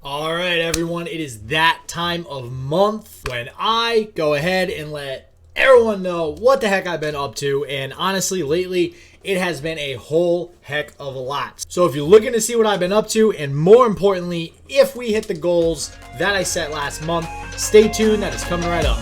All right, everyone, it is that time of month when I go ahead and let everyone know what the heck I've been up to. And honestly, lately, it has been a whole heck of a lot. So if you're looking to see what I've been up to, and more importantly, if we hit the goals that I set last month, stay tuned. That is coming right up.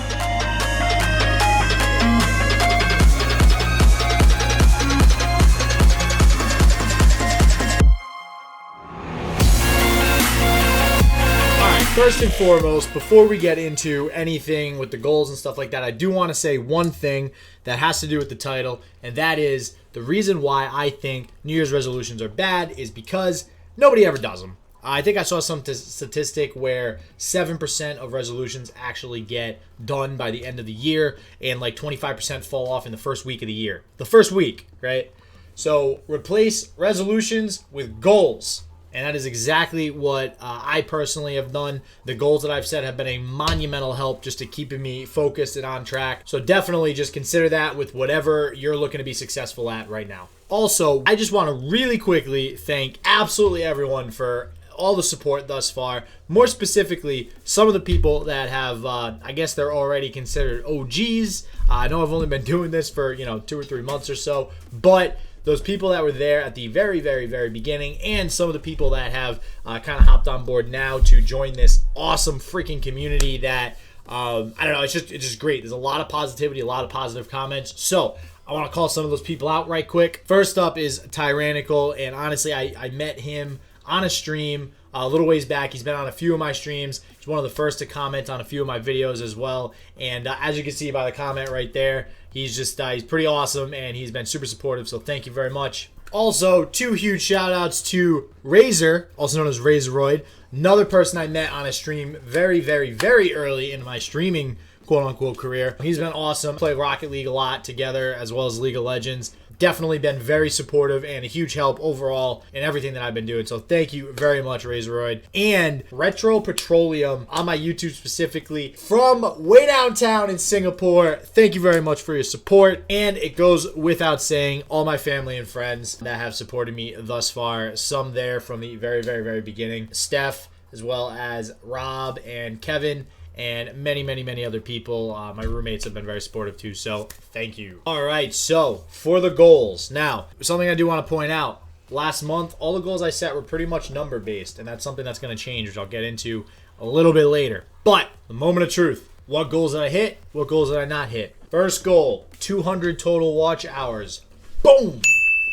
First and foremost, before we get into anything with the goals and stuff like that, I do want to say one thing that has to do with the title, and that is the reason why I think New Year's resolutions are bad is because nobody ever does them. I think I saw some statistic where 7% of resolutions actually get done by the end of the year, and like 25% fall off in the first week of the year. The first week, right? So replace resolutions with goals. And that is exactly what I personally have done. The goals that I've set have been a monumental help just to keeping me focused and on track. So definitely just consider that with whatever you're looking to be successful at right now. Also, I just want to really quickly thank absolutely everyone for all the support thus far. More specifically, some of the people that have, I guess they're already considered OGs. I know I've only been doing this for, 2 or 3 months or so, but those people that were there at the very, very, very beginning, and some of the people that have kind of hopped on board now to join this awesome freaking community that, I don't know, it's just great. There's a lot of positivity, a lot of positive comments. So I want to call some of those people out right quick. First up is Tyrannical, and honestly, I met him on a stream a little ways back. He's been on a few of my streams. He's one of the first to comment on a few of my videos as well. And as you can see by the comment right there, he's just he's pretty awesome, and he's been super supportive. So thank you very much. Also, 2 huge shout outs to Razor, also known as Razoroid, another person I met on a stream very, very, very early in my streaming quote-unquote career. He's been awesome. Play Rocket League a lot together, as well as League of Legends. Definitely been very supportive and a huge help overall in everything that I've been doing. So thank you very much, Razoroid. And Retro Petroleum on my YouTube specifically from way downtown in Singapore. Thank you very much for your support. And it goes without saying, all my family and friends that have supported me thus far. Some there from the very, very, very beginning. Steph, as well as Rob and Kevin, and many, many, many other people. My roommates have been very supportive too, so thank you. All right, so for the goals. Now, something I do want to point out. Last month, all the goals I set were pretty much number-based, and that's something that's going to change, which I'll get into a little bit later. But, the moment of truth. What goals did I hit? What goals did I not hit? First goal, 200 total watch hours. Boom!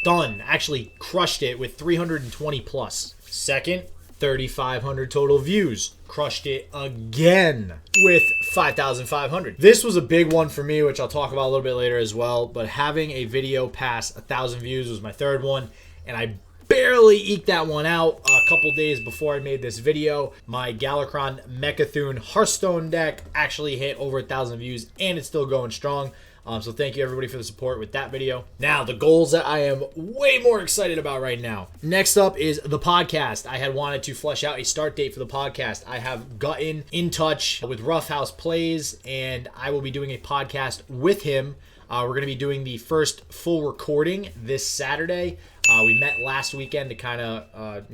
Done. Actually crushed it with 320 plus. Second, 3,500 total views. Crushed it again with 5,500. This was a big one for me, which I'll talk about a little bit later as well. But having a video pass 1,000 views was my third one, and I barely eked that one out a couple days before I made this video. My Galakron Mechathune Hearthstone deck actually hit over 1,000 views, and it's still going strong. So thank you everybody for the support with that video. Now, the goals that I am way more excited about right now. Next up is the podcast. I had wanted to flesh out a start date for the podcast. I have gotten in touch with Rough House Plays, and I will be doing a podcast with him. We're going to be doing the first full recording this Saturday. We met last weekend to kind of,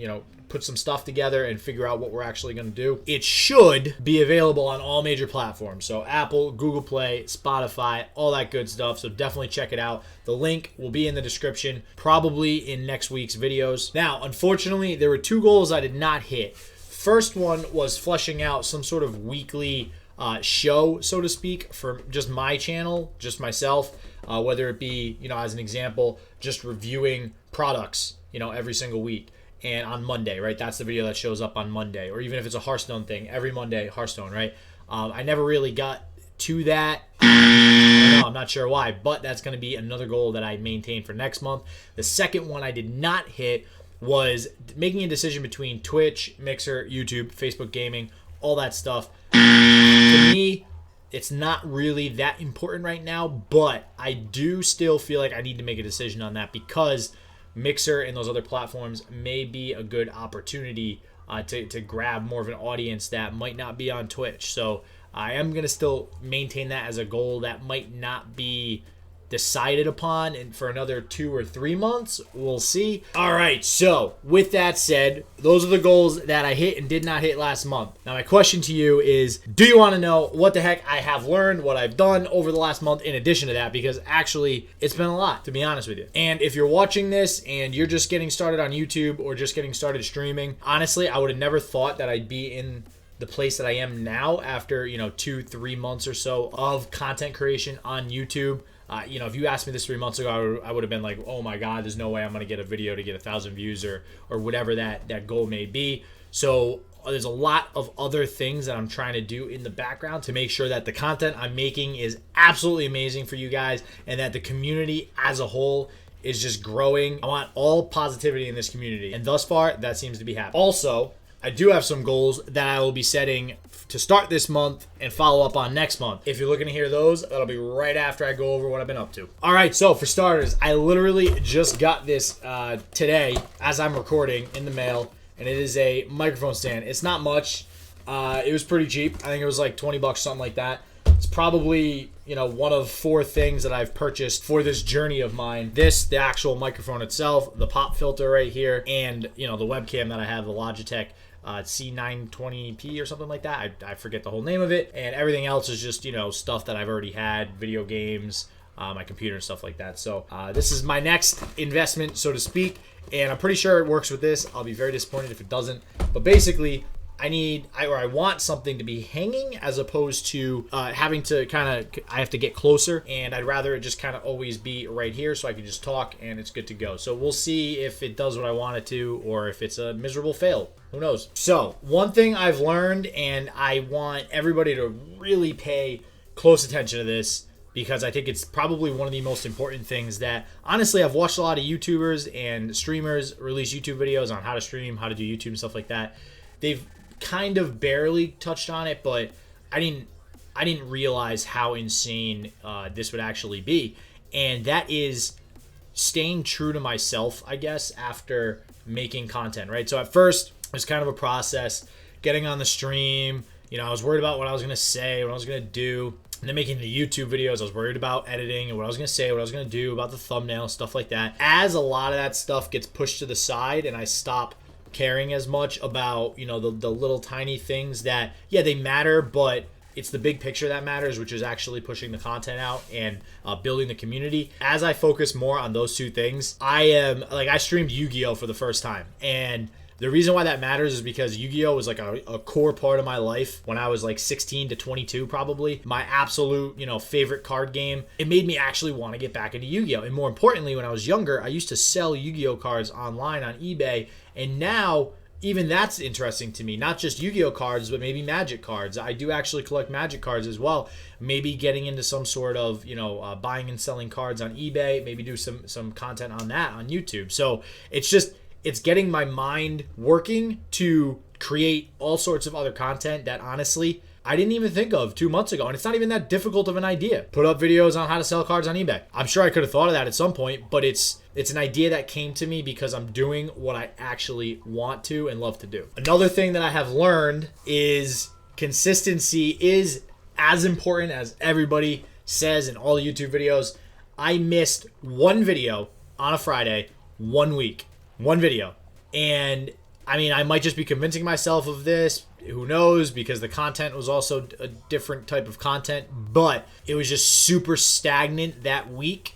put some stuff together and figure out what we're actually going to do. It should be available on all major platforms. So Apple, Google Play, Spotify, all that good stuff. So definitely check it out. The link will be in the description, probably in next week's videos. Now, unfortunately, there were 2 goals I did not hit. First one was fleshing out some sort of weekly show, so to speak, for just my channel, just myself, whether it be, as an example, just reviewing products, every single week. And on Monday, right? That's the video that shows up on Monday. Or even if it's a Hearthstone thing, every Monday, Hearthstone, right? I never really got to that. I don't know, I'm not sure why, but that's going to be another goal that I maintain for next month. The second one I did not hit was making a decision between Twitch, Mixer, YouTube, Facebook Gaming, all that stuff. To me, it's not really that important right now, but I do still feel like I need to make a decision on that because Mixer and those other platforms may be a good opportunity to grab more of an audience that might not be on Twitch. So I am going to still maintain that as a goal. That might not be decided upon and for another 2 or 3 months. We'll see. All right, so with that said, those are the goals that I hit and did not hit last month. Now my question to you is, do you want to know what the heck I have learned, what I've done over the last month in addition to that? Because actually it's been a lot, to be honest with you. And if you're watching this and you're just getting started on YouTube or just getting started streaming, honestly, I would have never thought that I'd be in the place that I am now after 2-3 months or so of content creation on YouTube. If you asked me this 3 months ago, I would have been like, oh my God, there's no way I'm going to get a video to get 1,000 views or whatever that goal may be. So there's a lot of other things that I'm trying to do in the background to make sure that the content I'm making is absolutely amazing for you guys and that the community as a whole is just growing. I want all positivity in this community. And thus far, that seems to be happening. Also, I do have some goals that I will be setting to start this month and follow up on next month. If you're looking to hear those, that'll be right after I go over what I've been up to. All right, so for starters, I literally just got this today as I'm recording in the mail, and it is a microphone stand. It's not much. It was pretty cheap. I think it was like $20, something like that. It's probably, one of 4 things that I've purchased for this journey of mine. The actual microphone itself, the pop filter right here, and, the webcam that I have, the Logitech C920p or something like that. I forget the whole name of it. And everything else is just, stuff that I've already had, video games, my computer and stuff like that. So this is my next investment, so to speak. And I'm pretty sure it works with this. I'll be very disappointed if it doesn't. But basically, I want something to be hanging as opposed to having to I have to get closer, and I'd rather it just kind of always be right here so I can just talk and it's good to go. So we'll see if it does what I want it to or if it's a miserable fail. Who knows? So one thing I've learned, and I want everybody to really pay close attention to this, because I think it's probably one of the most important things that, honestly, I've watched a lot of YouTubers and streamers release YouTube videos on how to stream, how to do YouTube and stuff like that. They've kind of barely touched on it, but I didn't realize how insane this would actually be. And that is staying true to myself, I guess, after making content, right? So at first, it was kind of a process, getting on the stream. I was worried about what I was going to say, what I was going to do. And then making the YouTube videos, I was worried about editing and what I was going to say, what I was going to do, about the thumbnail, stuff like that. As a lot of that stuff gets pushed to the side and I stop caring as much about, the little tiny things that, yeah, they matter, but it's the big picture that matters, which is actually pushing the content out and building the community. As I focus more on those 2 things, I streamed Yu-Gi-Oh! For the first time. And the reason why that matters is because Yu-Gi-Oh! Was like a core part of my life when I was like 16 to 22 probably. My absolute, favorite card game. It made me actually want to get back into Yu-Gi-Oh! And more importantly, when I was younger, I used to sell Yu-Gi-Oh! Cards online on eBay. And now, even that's interesting to me. Not just Yu-Gi-Oh! Cards, but maybe Magic cards. I do actually collect Magic cards as well. Maybe getting into some sort of, buying and selling cards on eBay. Maybe do some content on that on YouTube. So it's getting my mind working to create all sorts of other content that honestly I didn't even think of 2 months ago. And it's not even that difficult of an idea. Put up videos on how to sell cards on eBay. I'm sure I could have thought of that at some point, but it's an idea that came to me because I'm doing what I actually want to and love to do. Another thing that I have learned is consistency is as important as everybody says in all the YouTube videos. I missed one video on a Friday, 1 week. One video. And I might just be convincing myself of this. Who knows? Because the content was also a different type of content. But it was just super stagnant that week.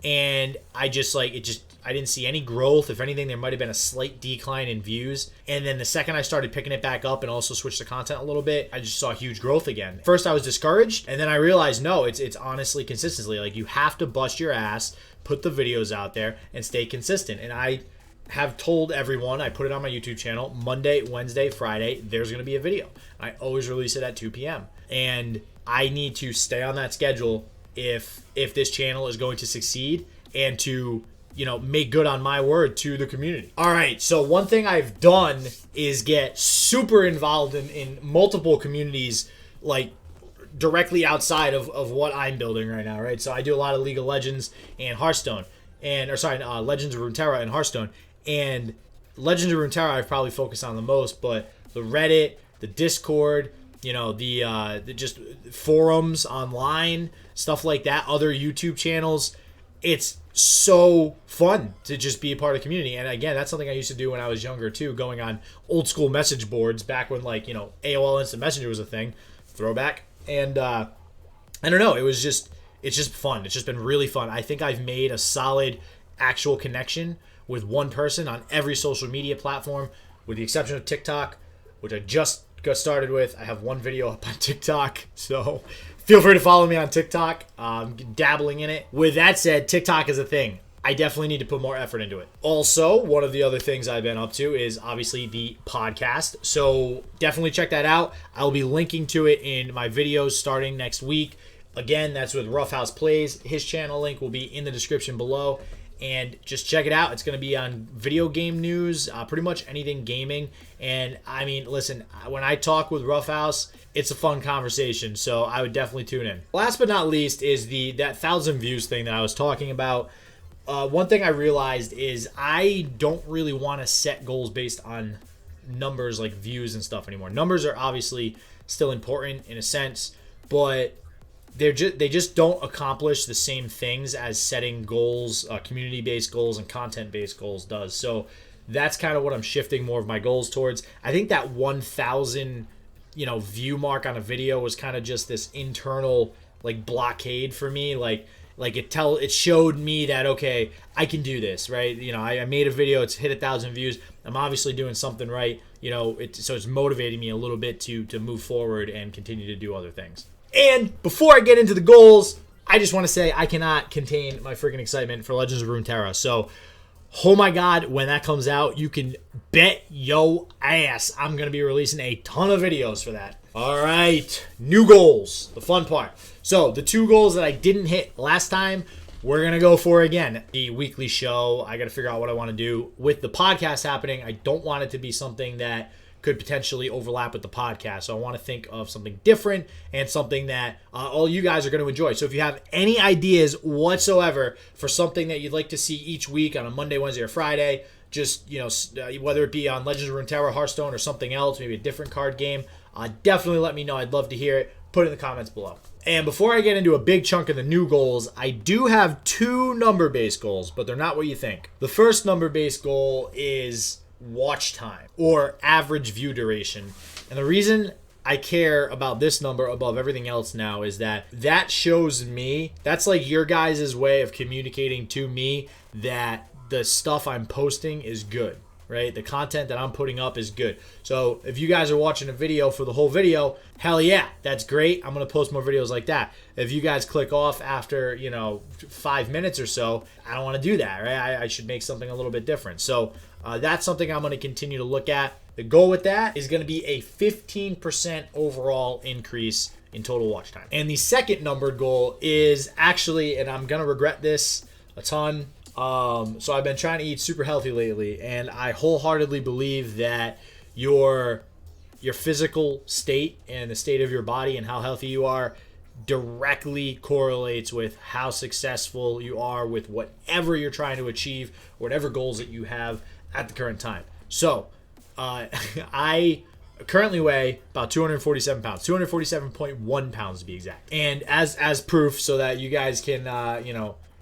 And I didn't see any growth. If anything, there might have been a slight decline in views. And then the second I started picking it back up and also switched the content a little bit, I just saw huge growth again. First, I was discouraged. And then I realized, no, it's honestly consistency. Like, you have to bust your ass, put the videos out there, and stay consistent. And I have told everyone, I put it on my YouTube channel, Monday, Wednesday, Friday, there's going to be a video. I always release it at 2 p.m. And I need to stay on that schedule if this channel is going to succeed and to, make good on my word to the community. All right, so one thing I've done is get super involved in multiple communities, like directly outside of what I'm building right now, right? So I do a lot of League of Legends and Hearthstone, Legends of Runeterra and Hearthstone. And Legends of Runeterra I've probably focused on the most, but the Reddit, the Discord, the just forums online, stuff like that, other YouTube channels. It's so fun to just be a part of the community. And again, that's something I used to do when I was younger too, going on old school message boards back when AOL Instant Messenger was a thing. Throwback. And I don't know, it's just fun. It's just been really fun. I think I've made a solid actual connection with one person on every social media platform, with the exception of TikTok, which I just got started with. I have one video up on TikTok, so feel free to follow me on TikTok. I'm dabbling in it. With that said, TikTok is a thing. I definitely need to put more effort into it. Also, one of the other things I've been up to is obviously the podcast. So definitely check that out. I'll be linking to it in my videos starting next week. Again, that's with Roughhouse Plays. His channel link will be in the description below. And just check it out. It's going to be on video game news, pretty much anything gaming. And I mean, listen, when I talk with Roughhouse, it's a fun conversation. So I would definitely tune in. Last but not least is that 1,000 views thing that I was talking about. One thing I realized is I don't really want to set goals based on numbers like views and stuff anymore. Numbers are obviously still important in a sense, but they just don't accomplish the same things as setting goals, community-based goals and content-based goals does. So that's kind of what I'm shifting more of my goals towards. I think that 1,000 view mark on a video was kind of just this internal like blockade for me. Like it showed me that, okay, I can do this, right? I made a video, it's hit 1,000 views. I'm obviously doing something right. So it's motivating me a little bit to move forward and continue to do other things. And before I get into the goals, I just want to say I cannot contain my freaking excitement for Legends of Runeterra. So, oh my God, when that comes out, you can bet yo ass I'm going to be releasing a ton of videos for that. All right, new goals, the fun part. So, the 2 goals that I didn't hit last time, we're going to go for again. The weekly show, I got to figure out what I want to do. With the podcast happening, I don't want it to be something that could potentially overlap with the podcast. So I want to think of something different and something that all you guys are going to enjoy. So if you have any ideas whatsoever for something that you'd like to see each week on a Monday, Wednesday, or Friday, just, whether it be on Legends of Runeterra, Hearthstone, or something else, maybe a different card game, definitely let me know. I'd love to hear it. Put it in the comments below. And before I get into a big chunk of the new goals, I do have 2 number-based goals, but they're not what you think. The first number-based goal is watch time or average view duration. And the reason I care about this number above everything else now is that shows me, that's like your guys' way of communicating to me that the stuff I'm posting is good, right? The content that I'm putting up is good. So if you guys are watching a video for the whole video, hell yeah, that's great. I'm going to post more videos like that. If you guys click off after, 5 minutes or so, I don't want to do that, right? I should make something a little bit different. So that's something I'm going to continue to look at. The goal with that is going to be a 15% overall increase in total watch time. And the second numbered goal is actually, and I'm going to regret this a ton, so I've been trying to eat super healthy lately, and I wholeheartedly believe that your physical state and the state of your body and how healthy you are directly correlates with how successful you are with whatever you're trying to achieve, whatever goals that you have at the current time. So I currently weigh about 247 pounds, 247.1 pounds to be exact. And as proof, so that you guys can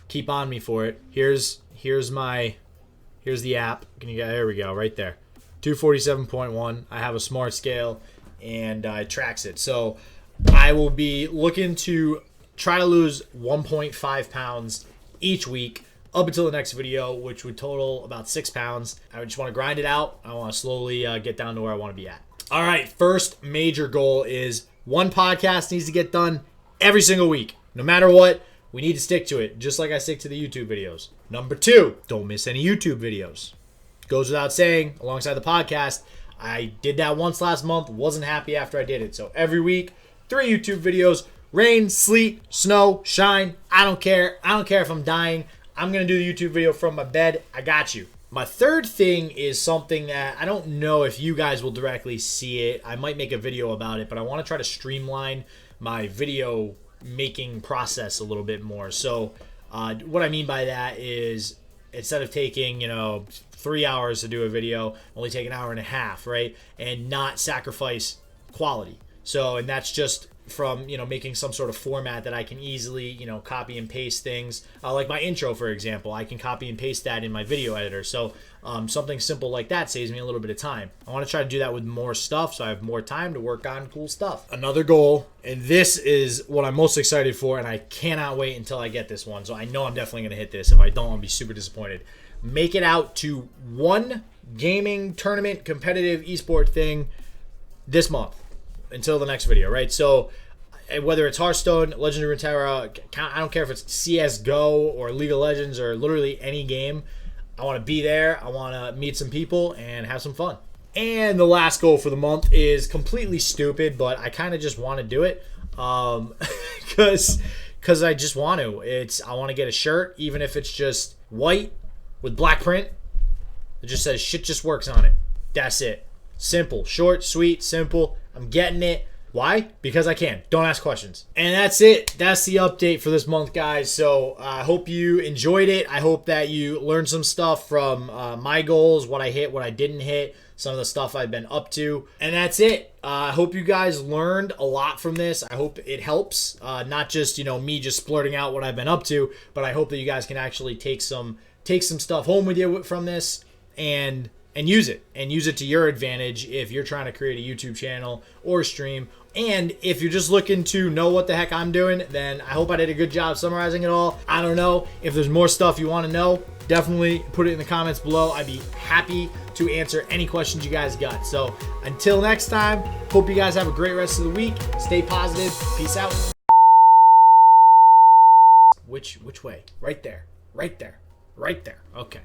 keep on me for it, here's the app. There we go, right there. 247.1. I have a smart scale and it tracks it. So I will be looking to try to lose 1.5 pounds each week up until the next video, which would total about 6 pounds. I just want to grind it out. I want to slowly get down to where I want to be at. All right, first major goal is one podcast needs to get done every single week. No matter what, we need to stick to it, just like I stick to the YouTube videos. Number 2, don't miss any YouTube videos. Goes without saying, alongside the podcast, I did that once last month, wasn't happy after I did it. So every week, 3 YouTube videos, rain, sleet, snow, shine, I don't care. I don't care if I'm dying. I'm going to do the YouTube video from my bed. I got you. My third thing is something that I don't know if you guys will directly see it. I might make a video about it, but I want to try to streamline my video making process a little bit more. So what I mean by that is instead of taking, 3 hours to do a video, only take an hour and a half, right? And not sacrifice quality. So, and that's just from, making some sort of format that I can easily, copy and paste things. Like my intro, for example, I can copy and paste that in my video editor. So something simple like that saves me a little bit of time. I want to try to do that with more stuff so I have more time to work on cool stuff. Another goal, and this is what I'm most excited for, and I cannot wait until I get this one. So I know I'm definitely going to hit this. If I don't, I'll be super disappointed. Make it out to one gaming tournament competitive esport thing this month until the next video, right? So whether it's Hearthstone, Legend of Runeterra, I don't care if it's CSGO or League of Legends or literally any game, I want to be there. I want to meet some people and have some fun. And the last goal for the month is completely stupid, but I kind of just want to do it because I just want to. I want to get a shirt, even if it's just white with black print. It just says "shit just works" on it. That's it. Simple, short, sweet, simple. I'm getting it. Why? Because I can. Don't ask questions. And that's it. That's the update for this month, guys. So I hope you enjoyed it. I hope that you learned some stuff from my goals, what I hit, what I didn't hit, some of the stuff I've been up to. And that's it. I hope you guys learned a lot from this. I hope it helps. Not just, me just splurting out what I've been up to, but I hope that you guys can actually take some stuff home with you from this and use it to your advantage if you're trying to create a YouTube channel or stream. And if you're just looking to know what the heck I'm doing, then I hope I did a good job summarizing it all. I don't know. If there's more stuff you want to know, definitely put it in the comments below. I'd be happy to answer any questions you guys got. So until next time, hope you guys have a great rest of the week. Stay positive. Peace out. Which way? Right there. Right there. Right there. Okay.